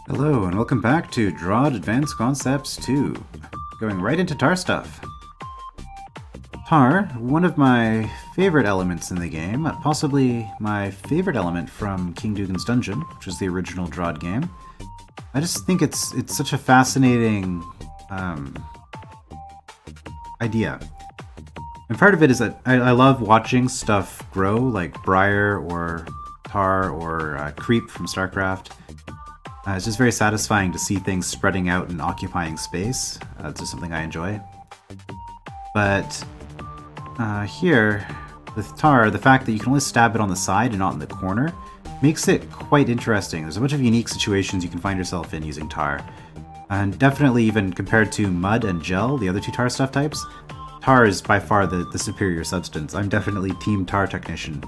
Hello and welcome back to DROD Advanced Concepts 2. Going right into tar stuff. Tar, one of my favorite elements in the game, possibly my favorite element from King Dugan's Dungeon, which is the original DROD game. I just think it's such a fascinating idea. And part of it is that I love watching stuff grow, like Briar or Tar or Creep from StarCraft. It's just very satisfying to see things spreading out and occupying space. It's just something I enjoy. But here, with Tar, the fact that you can only stab it on the side and not in the corner makes it quite interesting. There's a bunch of unique situations you can find yourself in using Tar. And definitely even compared to Mud and Gel, the other two Tar stuff types, Tar is by far the superior substance. I'm definitely Team Tar Technician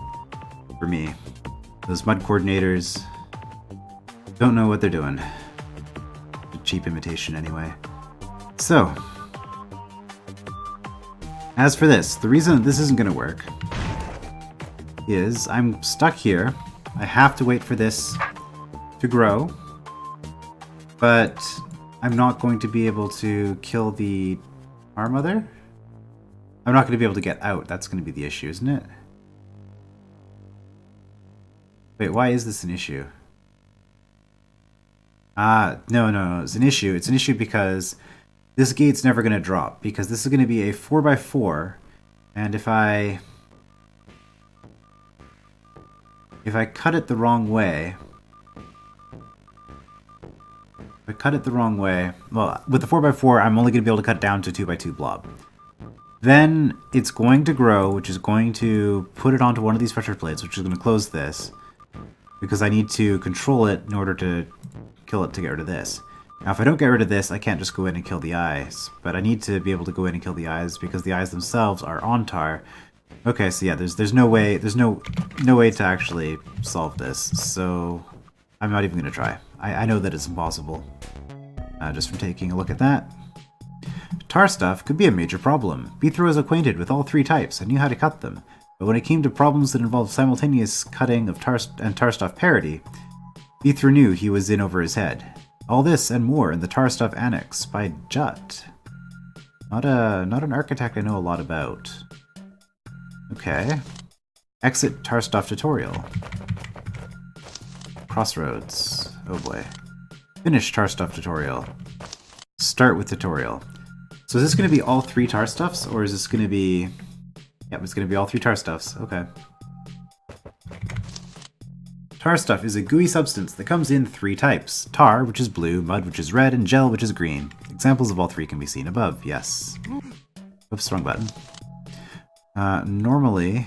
for me. Those Mud coordinators don't know what they're doing. A cheap imitation anyway. So, as for this, the reason this isn't going to work is I'm stuck here. I have to wait for this to grow, but I'm not going to be able to kill the Tar Mother. I'm not going to be able to get out. That's going to be the issue, isn't it? Wait, why is this an issue? No, it's an issue. It's an issue because this gate's never going to drop, because this is going to be a 4x4, and if I cut it the wrong way, well, with the 4x4, I'm only going to be able to cut down to 2x2 blob. Then it's going to grow, which is going to put it onto one of these pressure plates, which is going to close this, because I need to control it in order to kill it to get rid of this. Now, if I don't get rid of this, I can't just go in and kill the eyes, but I need to be able to go in and kill the eyes because the eyes themselves are on Tar. Okay, so yeah, there's no way to actually solve this, so I'm not even going to try. I know that it's impossible, just from taking a look at that. Tarstuff could be a major problem. Beethro is acquainted with all three types and knew how to cut them, but when it came to problems that involved simultaneous cutting of Tarstuff parity, Beethro knew he was in over his head. All this and more in the Tarstuff Annex by Jut. Not an architect I know a lot about. Okay. Exit Tarstuff tutorial. Crossroads. Oh boy. Finish Tarstuff tutorial. Start with tutorial. So is this going to be all three Tarstuffs, or is this going to be... Yep, it's going to be all three Tarstuffs. Okay. Tarstuff is a gooey substance that comes in three types. Tar, which is blue, Mud, which is red, and Gel, which is green. Examples of all three can be seen above, yes. Oops, wrong button. Normally...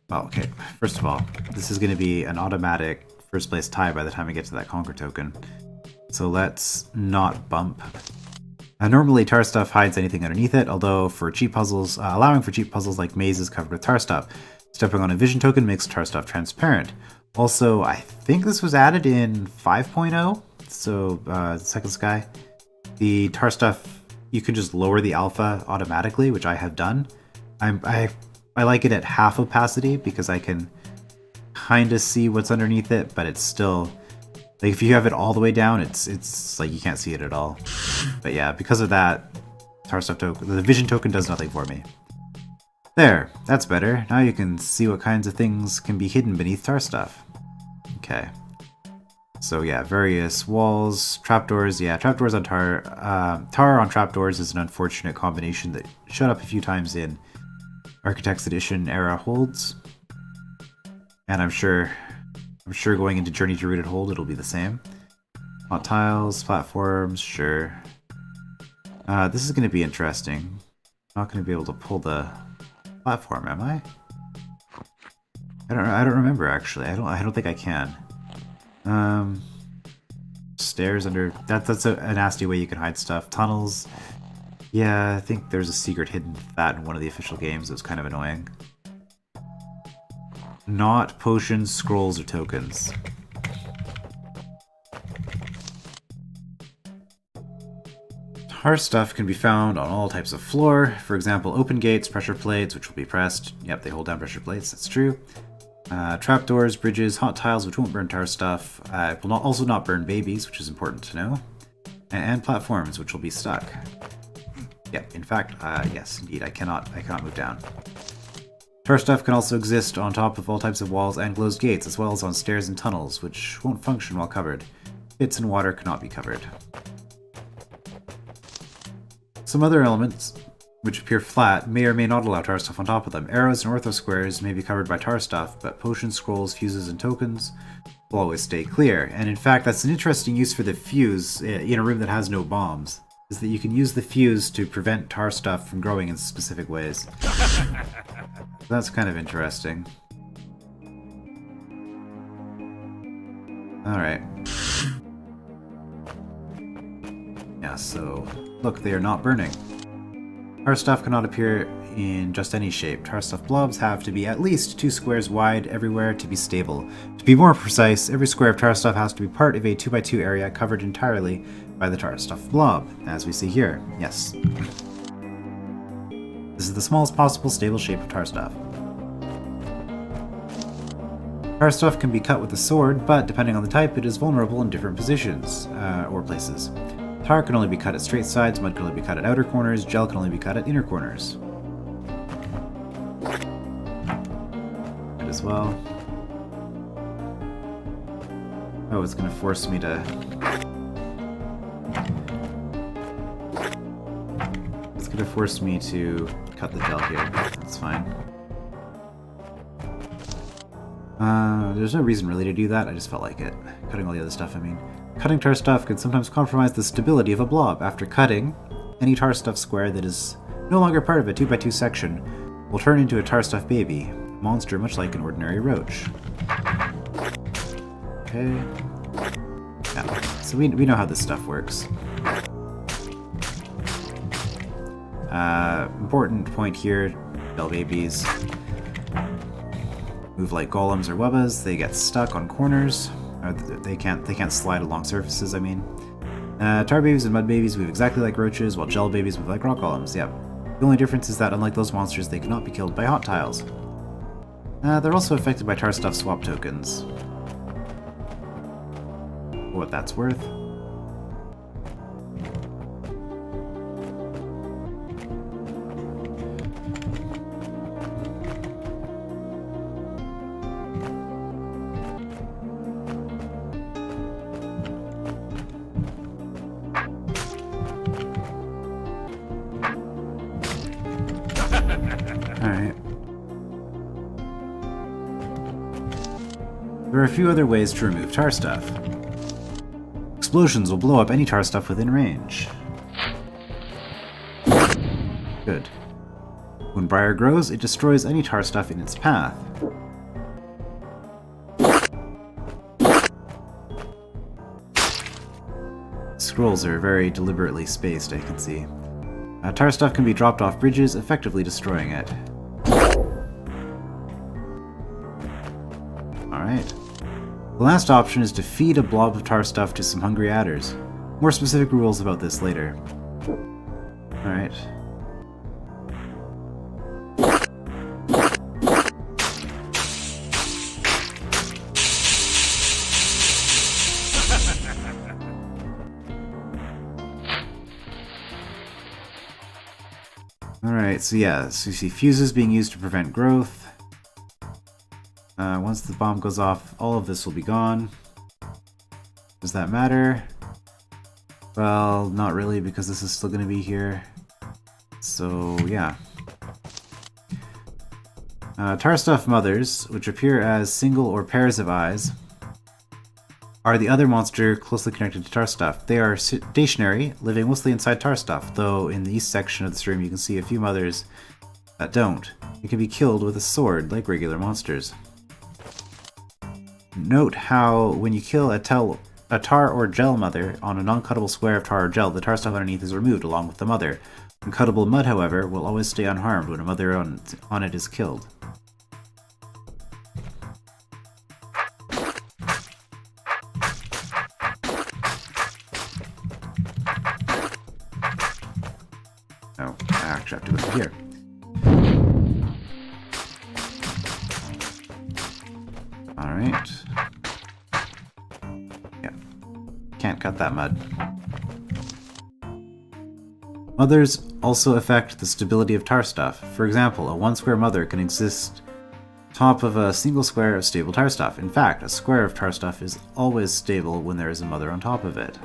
Oh, okay, first of all, this is going to be an automatic first place tie by the time I get to that Conquer token. So let's not bump. Normally, Tarstuff hides anything underneath it, although for cheap puzzles, allowing for cheap puzzles like mazes covered with Tarstuff. Stepping on a vision token makes Tarstuff transparent. Also, I think this was added in 5.0, so Second Sky. The Tarstuff, you can just lower the alpha automatically, which I have done. I like it at half opacity because I can kind of see what's underneath it, but it's still... Like, if you have it all the way down, it's like you can't see it at all. But yeah, because of that, Tarstuff token, the vision token does nothing for me. There, that's better. Now you can see what kinds of things can be hidden beneath Tarstuff. Okay. So yeah, various walls, trapdoors. Yeah, trapdoors on Tar. Tar on trapdoors is an unfortunate combination that showed up a few times in Architects Edition era holds. And I'm sure going into Journey to Rooted Hold, it'll be the same. Hot tiles, platforms, sure. This is going to be interesting. I'm not going to be able to pull the platform, am I? I don't remember actually. I don't think I can. Stairs under. That's a nasty way you can hide stuff. Tunnels. Yeah, I think there's a secret hidden with that in one of the official games. It was kind of annoying. Not potions, scrolls, or tokens. Tarstuff can be found on all types of floor. For example, open gates, pressure plates, which will be pressed. Yep, they hold down pressure plates, that's true. Trapdoors, bridges, hot tiles, which won't burn tar stuff. It will also not burn babies, which is important to know. And platforms, which will be stuck. Yeah, in fact, yes, indeed, I cannot move down. Tar stuff can also exist on top of all types of walls and closed gates, as well as on stairs and tunnels, which won't function while covered. Pits and water cannot be covered. Some other elements, which appear flat, may or may not allow tar stuff on top of them. Arrows and ortho squares may be covered by tar stuff, but potions, scrolls, fuses, and tokens will always stay clear. And in fact, that's an interesting use for the fuse in a room that has no bombs, is that you can use the fuse to prevent tar stuff from growing in specific ways. That's kind of interesting. Alright. Yeah, so look, they are not burning. Tar stuff cannot appear in just any shape. Tar stuff blobs have to be at least 2 squares wide everywhere to be stable. To be more precise, every square of tar stuff has to be part of a 2x2 area covered entirely by the tar stuff blob, as we see here. Yes. This is the smallest possible stable shape of tar stuff. Tar stuff can be cut with a sword, but depending on the type, it is vulnerable in different positions, or places. Tar can only be cut at straight sides, mud can only be cut at outer corners, gel can only be cut at inner corners. Good as well. Oh, it's gonna force me to... It's gonna force me to cut the gel here. That's fine. There's no reason really to do that, I just felt like it. Cutting all the other stuff, I mean. Cutting tar stuff can sometimes compromise the stability of a blob. After cutting, any tar stuff square that is no longer part of a 2x2 section will turn into a tar stuff baby, a monster much like an ordinary roach. Okay. Yeah, so we know how this stuff works. Important point here, bell babies move like golems or webbas. They get stuck on corners. They can't slide along surfaces, I mean. Tar babies and mud babies move exactly like roaches, while gel babies move like rock golems, yep. The only difference is that unlike those monsters, they cannot be killed by hot tiles. They're also affected by tar stuff swap tokens. For what that's worth. Alright. There are a few other ways to remove tar stuff. Explosions will blow up any tar stuff within range. Good. When briar grows, it destroys any tar stuff in its path. Scrolls are very deliberately spaced, I can see. Tar stuff can be dropped off bridges, effectively destroying it. Alright. The last option is to feed a blob of tar stuff to some hungry adders. More specific rules about this later. Alright. Alright, so yeah, so you see fuses being used to prevent growth. Once the bomb goes off, all of this will be gone. Does that matter? Well, not really, because this is still going to be here. So, yeah. Tar stuff mothers, which appear as single or pairs of eyes, are the other monster closely connected to tar stuff. They are stationary, living mostly inside tar stuff, though in the east section of this room you can see a few mothers that don't. They can be killed with a sword, like regular monsters. Note how when you kill a tar or gel mother on a non-cuttable square of tar or gel, the tar stuff underneath is removed along with the mother. Uncuttable mud, however, will always stay unharmed when a mother on it is killed. Oh, I actually have to go through here. Alright. Yeah. Can't cut that mud. Mothers also affect the stability of Tarstuff. For example, a 1 square mother can exist top of a single square of stable Tarstuff. In fact, a square of Tarstuff is always stable when there is a mother on top of it.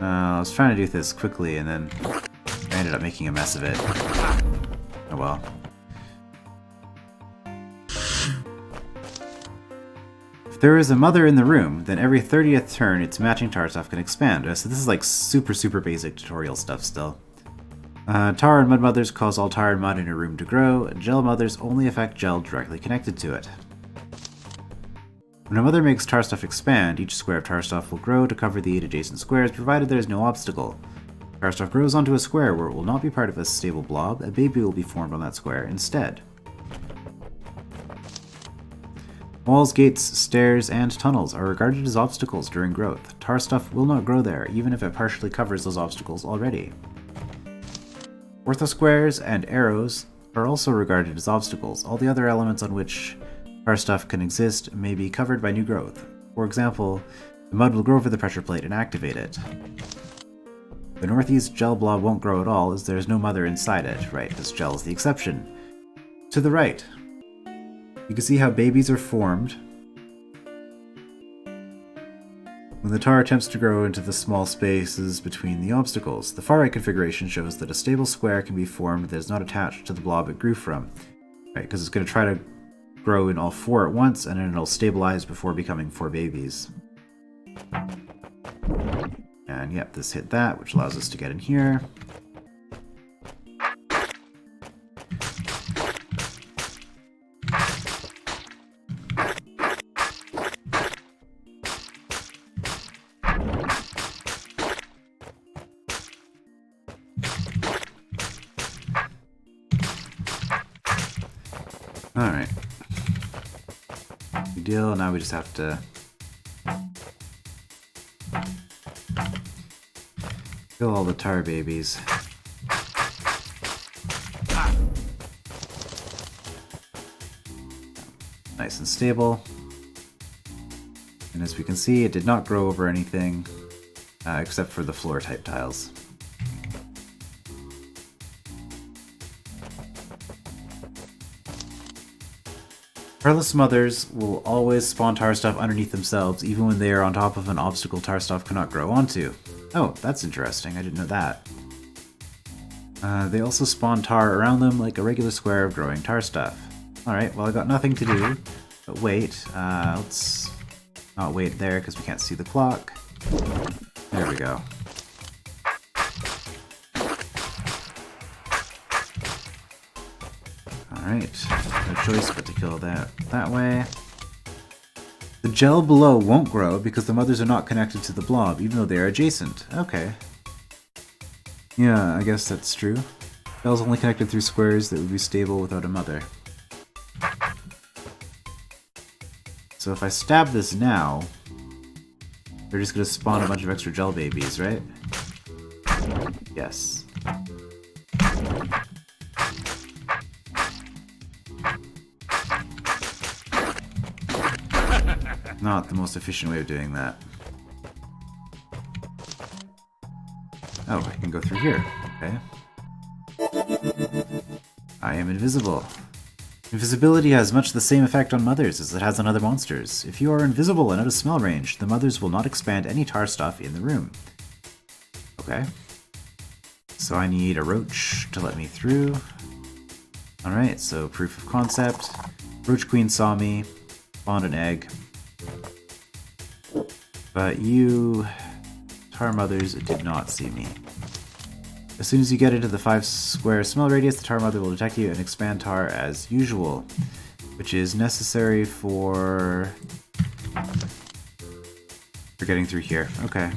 I was trying to do this quickly and then I ended up making a mess of it. Oh well. If there is a mother in the room, then every 30th turn its matching tar stuff can expand. So this is like super basic tutorial stuff still. Tar and mud mothers cause all tar and mud in a room to grow. Gel mothers only affect gel directly connected to it. When a mother makes tar stuff expand, each square of tar stuff will grow to cover the 8 adjacent squares, provided there is no obstacle. Tar stuff grows onto a square where it will not be part of a stable blob. A baby will be formed on that square instead. Walls, gates, stairs, and tunnels are regarded as obstacles during growth. Tar stuff will not grow there, even if it partially covers those obstacles already. Orthosquares and arrows are also regarded as obstacles. All the other elements on which tar stuff can exist may be covered by new growth. For example, the mud will grow over the pressure plate and activate it. The northeast gel blob won't grow at all, as there is no mother inside it, right, because gel is the exception. To the right, you can see how babies are formed when the tar attempts to grow into the small spaces between the obstacles. The far right configuration shows that a stable square can be formed that is not attached to the blob it grew from, right, because it's going to try to grow in all 4 at once, and then it'll stabilize before becoming 4 babies. And yep, this hit that, which allows us to get in here. Alright. Good deal, now we just have to kill all the tar babies. Nice and stable. And as we can see, it did not grow over anything except for the floor type tiles. Tarless mothers will always spawn tar stuff underneath themselves, even when they are on top of an obstacle tar stuff cannot grow onto. Oh, that's interesting. I didn't know that. They also spawn tar around them like a regular square of growing tar stuff. Alright, well I got nothing to do, but wait. Let's not wait there because we can't see the clock. There we go. Alright, no choice but to kill that way. The gel below won't grow because the mothers are not connected to the blob, even though they are adjacent. Okay. Yeah, I guess that's true. Gel's only connected through squares that would be stable without a mother. So if I stab this now, they're just gonna spawn a bunch of extra gel babies, right? Yes. Not the most efficient way of doing that. Oh, I can go through here. Okay. I am invisible. Invisibility has much the same effect on mothers as it has on other monsters. If you are invisible and out of smell range, the mothers will not expand any tar stuff in the room. Okay. So I need a roach to let me through. Alright, so proof of concept. Roach Queen saw me, spawned an egg. But you, tar mothers, did not see me. As soon as you get into the 5 square smell radius, the tar mother will detect you and expand tar as usual, which is necessary for getting through here. Okay.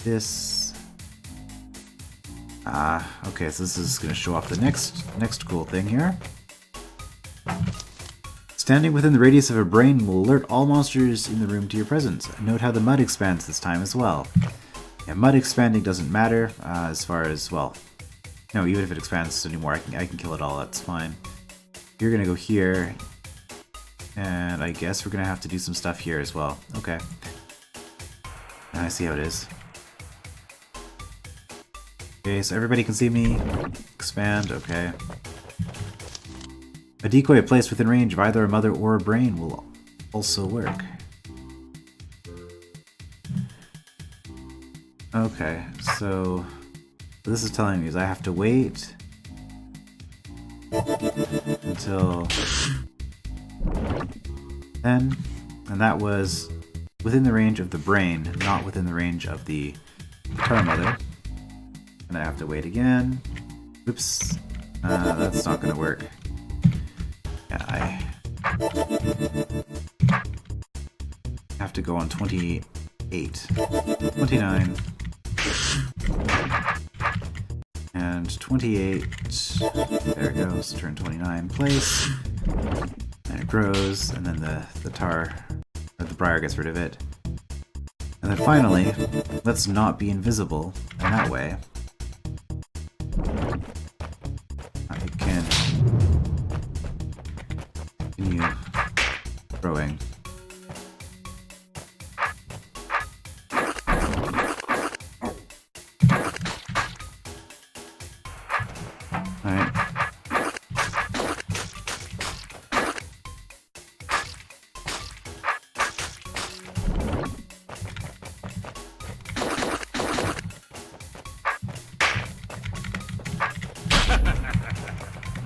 This. Okay, so this is going to show off the next cool thing here. Standing within the radius of a brain will alert all monsters in the room to your presence. Note how the mud expands this time as well. Yeah, mud expanding doesn't matter as far as, well, no, even if it expands anymore, I can kill it all, that's fine. You're gonna go here, and I guess we're gonna have to do some stuff here as well. Okay. I see how it is. Okay, so everybody can see me. Expand, okay. A decoy placed within range of either a mother or a brain will also work. Okay, so this is telling me is I have to wait until then, and that was within the range of the brain, not within the range of the tar mother. And I have to wait again. Oops, that's not gonna work. Yeah, I have to go on 28, 29, and 28. There it goes. Turn 29 place, and it grows, and then the tar, or the briar gets rid of it. And then finally, let's not be invisible in that way. I can continue growing. Alright.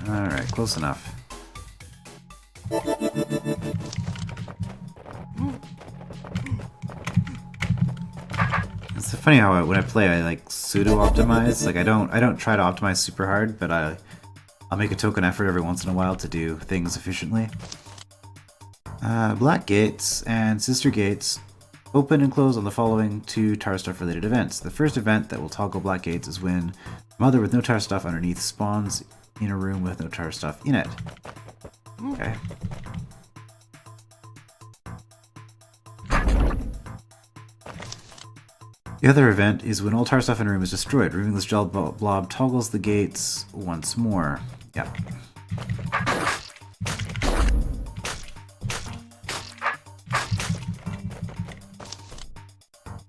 Alright, close enough. It's funny how when I play I like pseudo-optimize. Like I don't try to optimize super hard, but I'll make a token effort every once in a while to do things efficiently. Black gates and sister gates open and close on the following 2 Tarstuff related events. The first event that will toggle black gates is when mother with no Tarstuff underneath spawns in a room with no Tarstuff in it. Okay. The other event is when all Tarstuff in a room is destroyed. Removing this gel blob toggles the gates once more. Yep.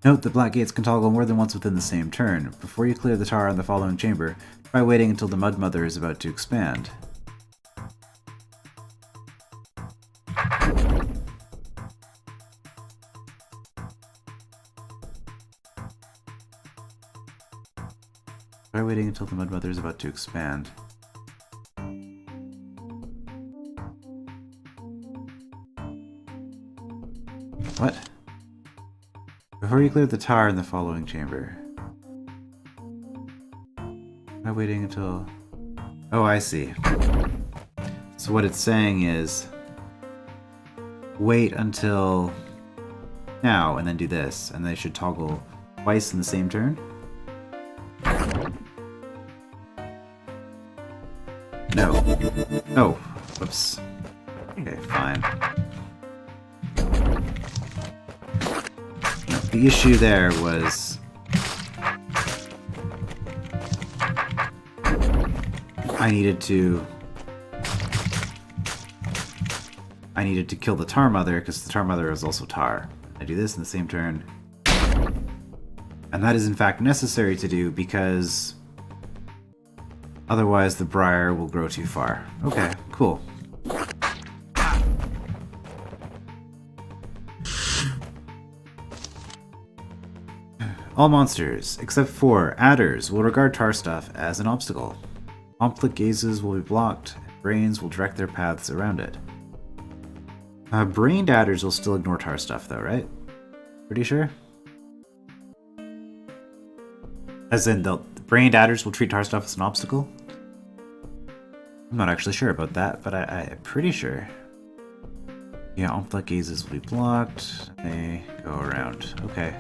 Note that black gates can toggle more than once within the same turn. Before you clear the tar in the following chamber, try waiting until the mud mother is about to expand. Try waiting until the mud mother is about to expand. What? Before you clear the tar in the following chamber. Am I waiting until... Oh, I see. So what it's saying is... wait until... now, and then do this. And they should toggle twice in the same turn? No. Oh. Whoops. Okay, fine. The issue there was I needed to kill the tar mother because the tar mother is also tar. I do this in the same turn. And that is in fact necessary to do because otherwise the briar will grow too far. Okay, cool. All monsters, except for adders, will regard Tarstuff as an obstacle. Conflict gazes will be blocked, and brains will direct their paths around it. Brained adders will still ignore Tarstuff though, right? Pretty sure? As in, the brained adders will treat Tarstuff as an obstacle? I'm not actually sure about that, but I'm pretty sure. Yeah, conflict gazes will be blocked, they go around. Okay.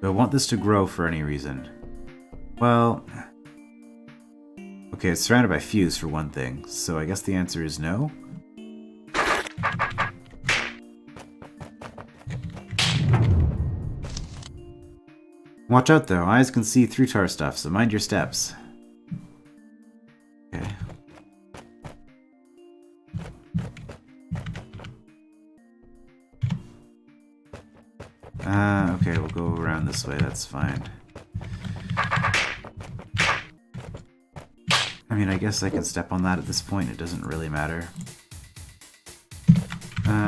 Do I want this to grow for any reason? Well... Okay, it's surrounded by fuse for one thing, so I guess the answer is no. Watch out though, eyes can see through Tarstuff, so mind your steps. Okay. Okay, we'll go around this way, that's fine. I mean, I guess I can step on that at this point, it doesn't really matter.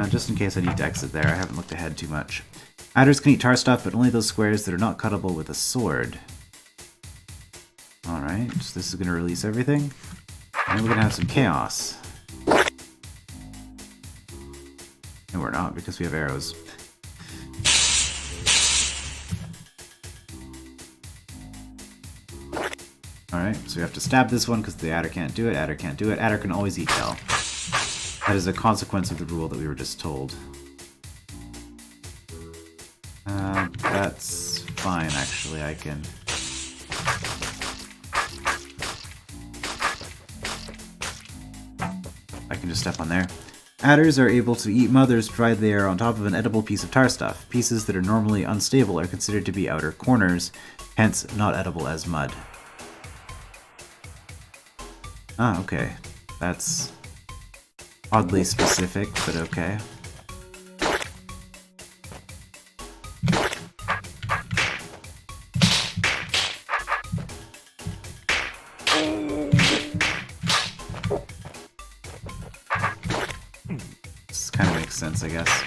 Just in case I need to exit there, I haven't looked ahead too much. Adders can eat Tarstuff, but only those squares that are not cuttable with a sword. Alright, so this is going to release everything. And we're going to have some chaos. No, we're not, because we have arrows. Alright, so we have to stab this one because the adder can't do it, adder can't do it, adder can always eat hell. That is a consequence of the rule that we were just told. That's fine, actually, I can... just step on there. Adders are able to eat mothers provided they are on top of an edible piece of Tarstuff. Pieces that are normally unstable are considered to be outer corners, hence not edible as mud. Ah, okay. That's oddly specific, but okay. This kind of makes sense, I guess.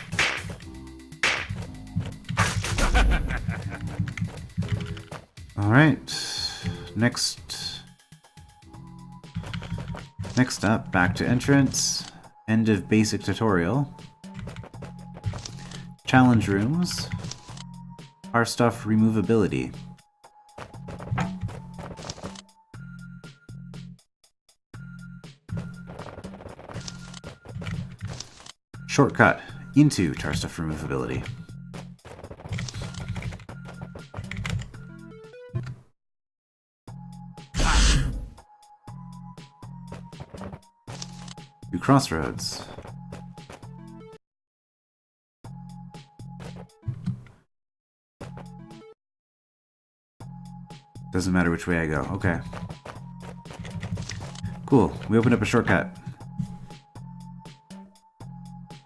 Alright. Next up, back to entrance. End of basic tutorial. Challenge rooms. Tarstuff removability. Shortcut into Tarstuff removability. New crossroads. Doesn't matter which way I go. Okay. Cool. We opened up a shortcut.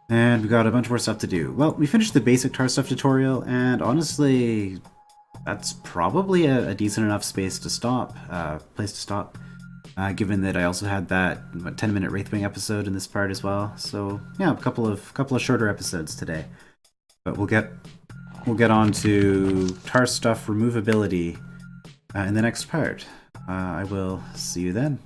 And we got a bunch more stuff to do. Well, we finished the basic Tarstuff tutorial, and honestly, that's probably a decent enough place to stop. Given that I also had that 10-minute Wraithwing episode in this part as well. So yeah, a couple of shorter episodes today. But we'll get on to Tarstuff removability in the next part. I will see you then.